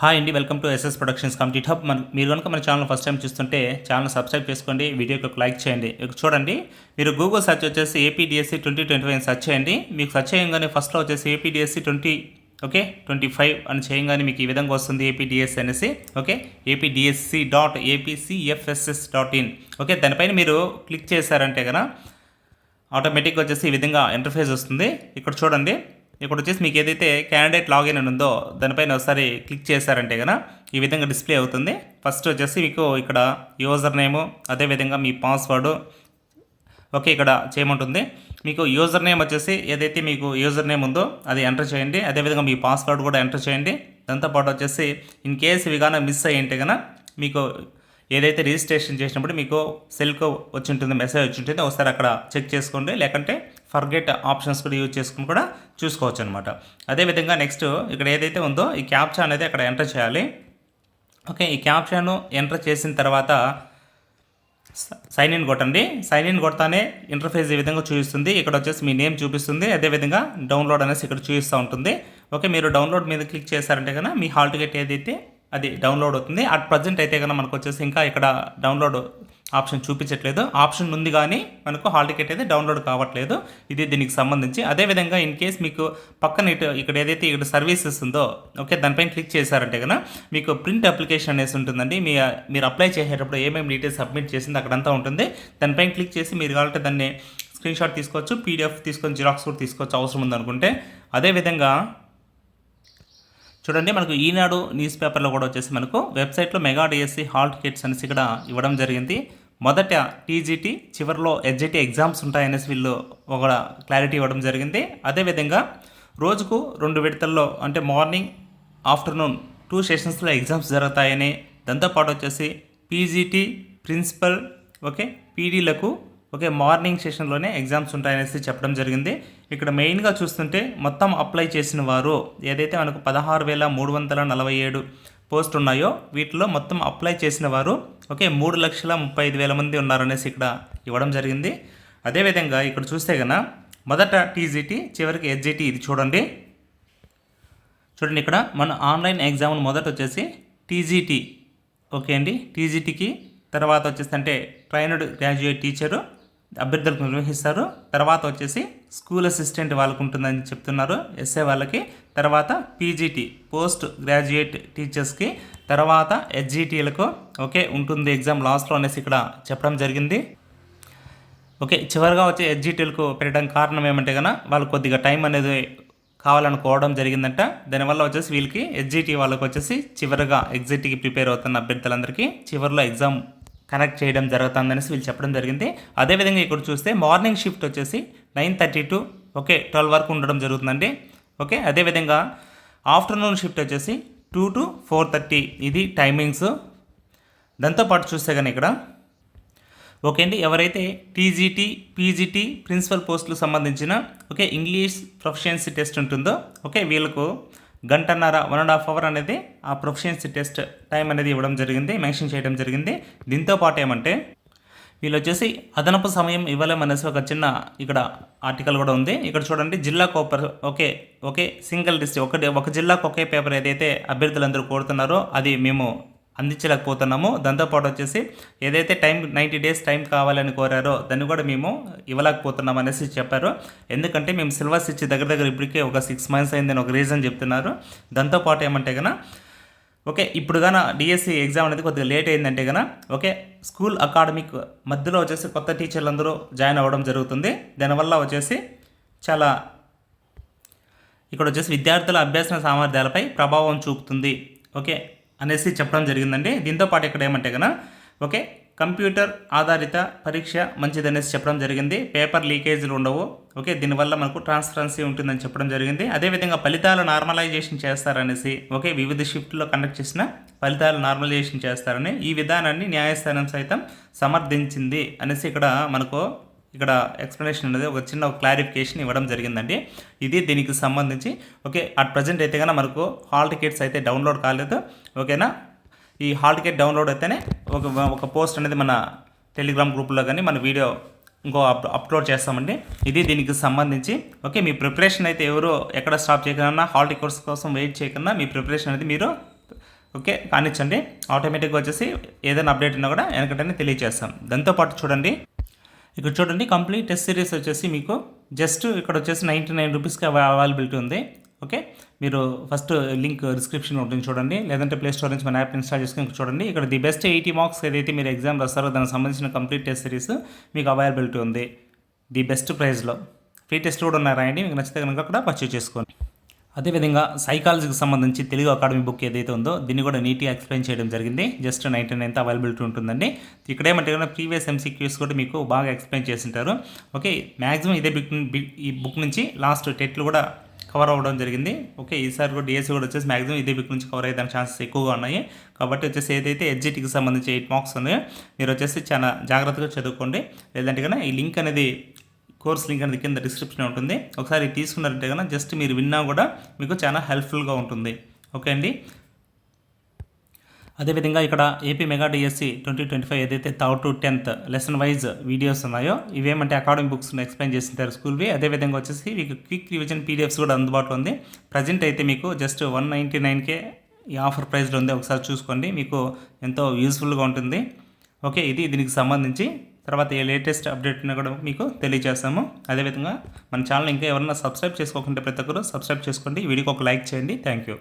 Hi అండి, welcome to SS productions complete hub. మీరు కనుక మన ఛానల్ ఫస్ట్ టైం చూస్తుంటే ఛానల్ సబ్స్క్రైబ్ చేసుకోండి, వీడియోకి ఒక లైక్ చేయండి. ఇక్కడ చూడండి, మీరు గూగుల్ సెర్చ్ వచ్చేసి ఏపీడిఎస్సి 2025 సెర్చ్ చేయండి. మీకు సెర్చ్ చేయగానే ఫస్ట్లో వచ్చేసి ఏపీడిఎస్సి 25 అని చేయగానే మీకు ఈ విధంగా వస్తుంది ఏపీడిఎస్సి అనేసి. Okay, apdsc.apcfss.in. ఓకే, దానిపైన మీరు క్లిక్ చేశారంటే కదా ఆటోమేటిక్గా వచ్చేసి ఈ విధంగా ఇంటర్ఫేస్ వస్తుంది. ఇక్కడ చూడండి, ఇక్కడ వచ్చేసి మీకు ఏదైతే క్యాండిడేట్ లాగిన్ అని ఉందో దానిపైన ఒకసారి క్లిక్ చేశారంటే కనుక ఈ విధంగా డిస్ప్లే అవుతుంది. ఫస్ట్ వచ్చేసి మీకు ఇక్కడ యూజర్ నేము, అదేవిధంగా మీ పాస్వర్డు ఓకే ఇక్కడ చేయమంటుంది. మీకు యూజర్ నేమ్ వచ్చేసి ఏదైతే మీకు యూజర్ నేమ్ ఉందో అది ఎంటర్ చేయండి, అదేవిధంగా మీ పాస్వర్డ్ కూడా ఎంటర్ చేయండి. దాంతోపాటు వచ్చేసి ఇన్ కేసు ఇవి కానీ మిస్ అయ్యింటే కనుక మీకు ఏదైతే రిజిస్ట్రేషన్ చేసినప్పుడు మీకు సెల్కు వచ్చి ఉంటుంది, మెసేజ్ వచ్చి ఉంటుంది, ఒకసారి అక్కడ చెక్ చేసుకోండి. లేకంటే ఫర్గెట్ ఆప్షన్స్ కూడా యూజ్ చేసుకుని కూడా చూసుకోవచ్చు అనమాట. అదేవిధంగా నెక్స్ట్ ఇక్కడ ఏదైతే ఉందో ఈ క్యాప్చా అనేది అక్కడ ఎంటర్ చేయాలి. ఓకే, ఈ క్యాప్చాను ఎంటర్ చేసిన తర్వాత సైన్ ఇన్ కొట్టండి. సైన్ ఇన్ కొడతానే ఇంటర్ఫేస్ ఈ విధంగా చూపిస్తుంది. ఇక్కడ వచ్చేసి మీ నేమ్ చూపిస్తుంది, అదేవిధంగా డౌన్లోడ్ అనేసి ఇక్కడ చూపిస్తూ ఉంటుంది. ఓకే, మీరు డౌన్లోడ్ మీద క్లిక్ చేశారంటే కనుక మీ హాల్ టికెట్ ఏదైతే అది డౌన్లోడ్ అవుతుంది. అట్ ప్రజెంట్ అయితే కనుక మనకు వచ్చేసి ఇంకా ఇక్కడ డౌన్లోడ్ ఆప్షన్ చూపించట్లేదు. ఆప్షన్ ఉంది కానీ మనకు హాల్ టికెట్ అయితే డౌన్లోడ్ కావట్లేదు. ఇది దీనికి సంబంధించి. అదేవిధంగా ఇన్ కేస్ మీకు పక్కన ఇక్కడ ఏదైతే ఇక్కడ సర్వీసెస్ ఉందో ఓకే దానిపైన క్లిక్ చేశారంటే కనుక మీకు ప్రింట్ అప్లికేషన్ అనేసి ఉంటుందండి. మీరు అప్లై చేసేటప్పుడు ఏమేమి డీటెయిల్స్ సబ్మిట్ చేసింది అక్కడంతా ఉంటుంది. దానిపైన క్లిక్ చేసి మీరు కావాలంటే దాన్ని స్క్రీన్ షాట్ తీసుకోవచ్చు, పీడిఎఫ్ తీసుకొని జిరాక్స్ కూడా తీసుకోవచ్చు అవసరం ఉందనుకుంటే. అదేవిధంగా చూడండి, మనకు ఈనాడు న్యూస్ పేపర్లో కూడా వచ్చేసి మనకు వెబ్సైట్లో మెగా డిఎస్సి హాల్ టికెట్స్ అనేసి ఇక్కడ ఇవ్వడం జరిగింది. మొదట టీజీటీ, చివరిలో హెచ్జిటి ఎగ్జామ్స్ ఉంటాయనేసి వీళ్ళు ఒక క్లారిటీ ఇవ్వడం జరిగింది. అదేవిధంగా రోజుకు 2 విడతల్లో అంటే మార్నింగ్, ఆఫ్టర్నూన్ 2 సెషన్స్లో ఎగ్జామ్స్ జరుగుతాయని, దాంతోపాటు వచ్చేసి పీజీటీ, ప్రిన్సిపల్ ఓకే పీడీలకు ఓకే మార్నింగ్ సెషన్లోనే ఎగ్జామ్స్ ఉంటాయనేసి చెప్పడం జరిగింది. ఇక్కడ మెయిన్గా చూస్తుంటే మొత్తం అప్లై చేసిన వారు ఏదైతే మనకు 16,347 పోస్ట్ ఉన్నాయో వీటిలో మొత్తం అప్లై చేసిన వారు ఓకే 3,35,000 మంది ఉన్నారనేసి ఇక్కడ ఇవ్వడం జరిగింది. అదేవిధంగా ఇక్కడ చూస్తే కనుక మొదట టీజీటీ, చివరికి హెచ్జిటి. ఇది చూడండి ఇక్కడ మన ఆన్లైన్ ఎగ్జామ్ మొదట వచ్చేసి టీజీటీ ఓకే అండి. టీజీటీకి తర్వాత వచ్చేసి అంటే ట్రైన్డ్ గ్రాడ్యుయేట్ టీచరు అభ్యర్థులకు నిర్వహిస్తారు. తర్వాత వచ్చేసి స్కూల్ అసిస్టెంట్ వాళ్ళకు ఉంటుందని చెప్తున్నారు, ఎస్ఏ వాళ్ళకి. తర్వాత పీజీటీ పోస్ట్ గ్రాడ్యుయేట్ టీచర్స్కి, తర్వాత హెచ్జిటీలకు ఓకే ఉంటుంది ఎగ్జామ్ లాస్ట్లో అనేసి ఇక్కడ చెప్పడం జరిగింది. ఓకే, చివరిగా వచ్చి హెచ్జిటీలకు పెట్టడానికి కారణం ఏమంటే కనుక వాళ్ళు కొద్దిగా టైం అనేది కావాలనుకోవడం జరిగిందంట. దానివల్ల వచ్చేసి వీళ్ళకి హెచ్జిటి వాళ్ళకి వచ్చేసి చివరిగా ఎగ్జిట్కి ప్రిపేర్ అవుతున్న అభ్యర్థులందరికీ చివరిలో ఎగ్జామ్ కనెక్ట్ చేయడం జరుగుతుందనేసి వీళ్ళు చెప్పడం జరిగింది. అదేవిధంగా ఇక్కడ చూస్తే మార్నింగ్ షిఫ్ట్ వచ్చేసి 9:30 to ఓకే 12 వరకు ఉండడం జరుగుతుందండి. ఓకే, అదేవిధంగా ఆఫ్టర్నూన్ షిఫ్ట్ వచ్చేసి 2 to 4:30 ఇది టైమింగ్స్. దాంతోపాటు చూస్తే కానీ ఇక్కడ ఓకే అండి, ఎవరైతే టీజీటీ, పీజీటీ, ప్రిన్సిపల్ పోస్టులకు సంబంధించిన ఓకే ఇంగ్లీష్ ప్రొఫిషియన్సీ టెస్ట్ ఉంటుందో ఓకే వీళ్ళకు 1.5 అవర్ అనేది ఆ ప్రొఫిషియన్సీ టెస్ట్ టైం అనేది ఇవ్వడం జరిగింది, మెన్షన్ చేయడం జరిగింది. దీంతోపాటు ఏమంటే వీళ్ళు వచ్చేసి అదనపు సమయం ఇవ్వలేమనేసి ఒక చిన్న ఇక్కడ ఆర్టికల్ కూడా ఉంది. ఇక్కడ చూడండి, జిల్లాకు ఓకే సింగిల్ డిస్ట్రిక్ట్ ఒక జిల్లాకు ఒకే పేపర్ ఏదైతే అభ్యర్థులందరూ కోరుతున్నారో అది మేము అందించలేకపోతున్నాము. దాంతోపాటు వచ్చేసి ఏదైతే 90 days టైం కావాలని కోరారో దాన్ని కూడా మేము ఇవ్వలేకపోతున్నాం అనేసి చెప్పారు. ఎందుకంటే మేము సిలబస్ ఇచ్చి దగ్గర ఇప్పటికే ఒక 6 months అయిందని ఒక రీజన్ చెప్తున్నారు. దాంతోపాటు ఏమంటే కనుక ఓకే ఇప్పుడు కానీ డిఎస్సి ఎగ్జామ్ అనేది కొద్దిగా లేట్ అయిందంటే కనుక ఓకే స్కూల్ అకాడమిక్ మధ్యలో వచ్చేసి కొత్త టీచర్లు అందరూ జాయిన్ అవ్వడం జరుగుతుంది. దానివల్ల వచ్చేసి చాలా ఇక్కడ వచ్చేసి విద్యార్థుల అభ్యాసన సామర్థ్యాలపై ప్రభావం చూపుతుంది ఓకే అనేసి చెప్పడం జరిగిందండి. దీంతోపాటు ఇక్కడ ఏమంటే కనుక ఓకే కంప్యూటర్ ఆధారిత పరీక్ష మంచిదనేసి చెప్పడం జరిగింది. పేపర్ లీకేజీలు ఉండవు ఓకే దీనివల్ల మనకు ట్రాన్స్పరెన్సీ ఉంటుందని చెప్పడం జరిగింది. అదేవిధంగా ఫలితాలు నార్మలైజేషన్ చేస్తారనేసి ఓకే వివిధ షిఫ్ట్లో కండక్ట్ చేసిన ఫలితాలు నార్మలైజేషన్ చేస్తారని ఈ విధానాన్ని న్యాయస్థానం సైతం సమర్థించింది అనేసి ఇక్కడ మనకు ఇక్కడ ఎక్స్ప్లెనేషన్ అనేది ఒక చిన్న క్లారిఫికేషన్ ఇవ్వడం జరిగిందండి. ఇది దీనికి సంబంధించి ఓకే అట్ ప్రజెంట్ అయితే కనుక మనకు హాల్ టికెట్స్ అయితే డౌన్లోడ్ కాలేదు ఓకేనా. ఈ హాల్ టికెట్ డౌన్లోడ్ అయితేనే ఒక పోస్ట్ అనేది మన టెలిగ్రామ్ గ్రూప్లో కానీ మన వీడియో ఇంకో అప్లోడ్ చేస్తామండి. ఇది దీనికి సంబంధించి ఓకే మీ ప్రిపరేషన్ అయితే ఎవరు ఎక్కడ స్టాప్ చేయకుండా హాల్ టికెట్స్ కోసం వెయిట్ చేయకుండా మీ ప్రిపరేషన్ అనేది మీరు ఓకే కానిచ్చండి. ఆటోమేటిక్గా వచ్చేసి ఏదైనా అప్డేట్ ఉన్నా కూడా వెనకటనే తెలియజేస్తాం. దాంతోపాటు చూడండి, ఇక్కడ చూడండి కంప్లీట్ టెస్ట్ సిరీస్ వచ్చేసి మీకు జస్ట్ ఇక్కడ వచ్చేసి 99 రూపీస్కి అవైలబిలిటీ ఉంది. ఓకే, మీరు ఫస్ట్ లింక్ డిస్క్రిప్షన్ ఉంటుంది చూడండి, లేదంటే ప్లే స్టోర్ నుంచి మన యాప్ ఇన్స్టాల్ చేసుకుని చూడండి. ఇక్కడ ది బెస్ట్ 80 మార్క్స్ ఏదైతే మీరు ఎగ్జామ్ రాస్తారో దానికి సంబంధించిన కంప్లీట్ టెస్ట్ సిరీస్ మీకు అవైలబిలిటీ ఉంది ది బెస్ట్ ప్రైస్లో. ఫ్రీ టెస్ట్ కూడా ఉన్నాయి, రాయండి. మీకు నచ్చితే కనుక కూడా పర్చేజ్ చేసుకోండి. అదేవిధంగా సైకాలజీకి సంబంధించి తెలుగు అకాడమీ బుక్ ఏదైతే ఉందో దీన్ని కూడా నీట్గా ఎక్స్ప్లెయిన్ చేయడం జరిగింది. జస్ట్ 99 అవైలబిలిటీ ఉంటుందండి. ఇక్కడ ఏమంటే కనుక ప్రీవియస్ ఎంసీక్యూస్ కూడా మీకు బాగా ఎక్స్ప్లెయిన్ చేసింటారు. ఓకే, మ్యాక్సిమం ఇదే ఈ బుక్ నుంచి లాస్ట్ టెట్లు కూడా కవర్ అవ్వడం జరిగింది. ఓకే, ఈసారి కూడా డిఎస్సీ కూడా వచ్చేసి మ్యాక్సిమం ఇదే బుక్ నుంచి కవర్ అయ్యే ఛాన్సెస్ ఎక్కువగా ఉన్నాయి. కాబట్టి వచ్చేసి ఏదైతే ఎస్జిటికి సంబంధించి 8 మార్క్స్ ఉన్నాయో మీరు వచ్చేసి చాలా జాగ్రత్తగా చదువుకోండి. లేదంటే కనుక ఈ లింక్ అనేది కోర్స్ లింక్ అనేది కింద డిస్క్రిప్షన్ ఉంటుంది. ఒకసారి తీసుకున్నారంటే కనుక జస్ట్ మీరు విన్నా కూడా మీకు చాలా హెల్ప్ఫుల్గా ఉంటుంది. ఓకే అండి. అదేవిధంగా ఇక్కడ ఏపీ మెగా డిఎస్సి 2025 ఏదైతే 3rd to 10th lesson wise videos ఉన్నాయో ఇవేమంటే అకాడమిక్ బుక్స్ ఎక్స్ప్లెయిన్ చేసింటారు స్కూల్వి. అదేవిధంగా వచ్చేసి మీకు క్విక్ రివిజన్ పీడిఎఫ్స్ కూడా అందుబాటులో ఉంది. ప్రజెంట్ అయితే మీకు జస్ట్ 199కే ఈ ఆఫర్ ప్రైస్లో ఉంది. ఒకసారి చూసుకోండి, మీకు ఎంతో యూస్ఫుల్గా ఉంటుంది. ఓకే, ఇది దీనికి సంబంధించి తర్వాత ఏ లేటెస్ట్ అప్డేట్ ఉన్నా కూడా మీకు తెలియజేస్తాము. అదేవిధంగా మన ఛానల్ ఇంకా ఎవరైనా సబ్స్క్రైబ్ చేసుకోకుంటే ప్రతి ఒక్కరు సబ్స్క్రైబ్ చేసుకోండి. వీడియోకి ఒక లైక్ చేయండి. Thank you.